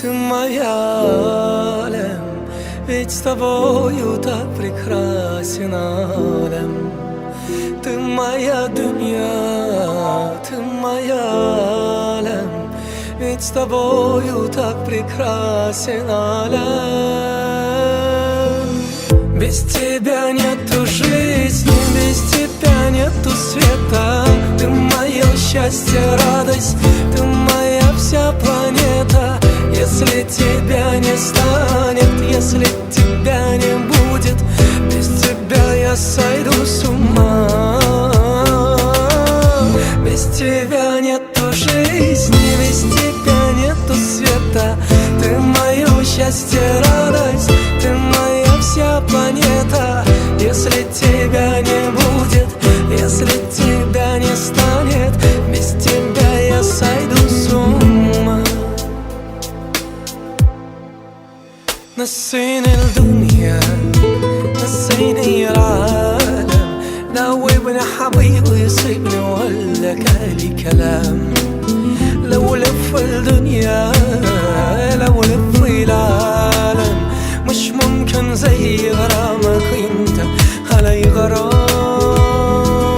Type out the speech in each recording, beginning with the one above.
Ты моя, Алем, ведь с тобою так прекрасен Алем. Ты моя дунья, ты моя, Алем, ведь с тобою так прекрасен Алем. Без тебя нету жизни, без тебя нету света. Ты мое счастье, радость, ты моя вся планета. Если тебя не станет, если тебя не будет, без тебя я сойду с ума. Без тебя нету жизни, без тебя нету света. Ты мое счастье, радость, ты моя вся планета. Если тебя не будет, если тебя не станет, без тебя я сойду с ума. نسيني الدنيا نسيني العالم، دوبني حبيبي يصيبني ولا كالي كلام. لو لف الدنيا لو لف العالم مش ممكن زي غرامك انت علي غرام.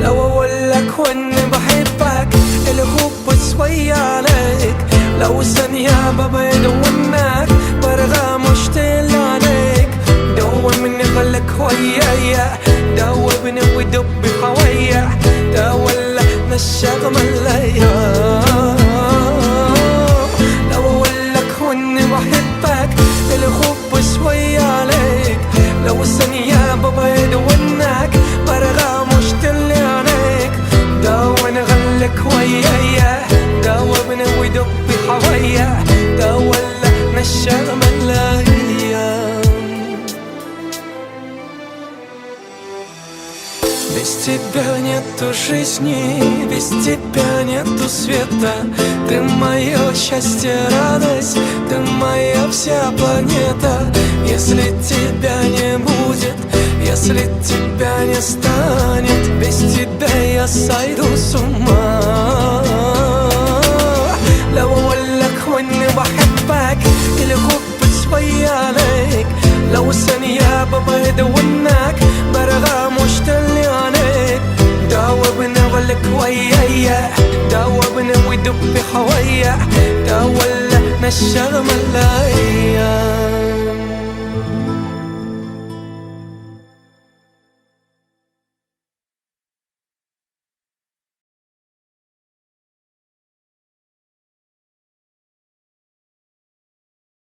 لو اقولك واني بحبك الحب شوية عليك، لو ثانية ببعد عنك برغى مشتاق عليك. دوبني خليك ويايا، دوبني ودب حوايا، دولا نشغم الليا. لو اقولك واني بحبك الحب شوية عليك، لو ثانية ببعد عنك برغى مشتاق عليك. دوبني خليك ويايا، دوبني ودب حوايا، دولا نشغم الليا. Без тебя нету жизни, без тебя нету света. Ты мое счастье, радость, ты моя вся планета. Если тебя не будет, если тебя не станет, без тебя я сойду с ума. لو اقولك واني بحبك الحب شوية عليك، لو ثانية ببعد عنك برغى مشتاق عليك. دوبني خليك ويايا، دوبني ودب حوايا، دولا نشغم الليا.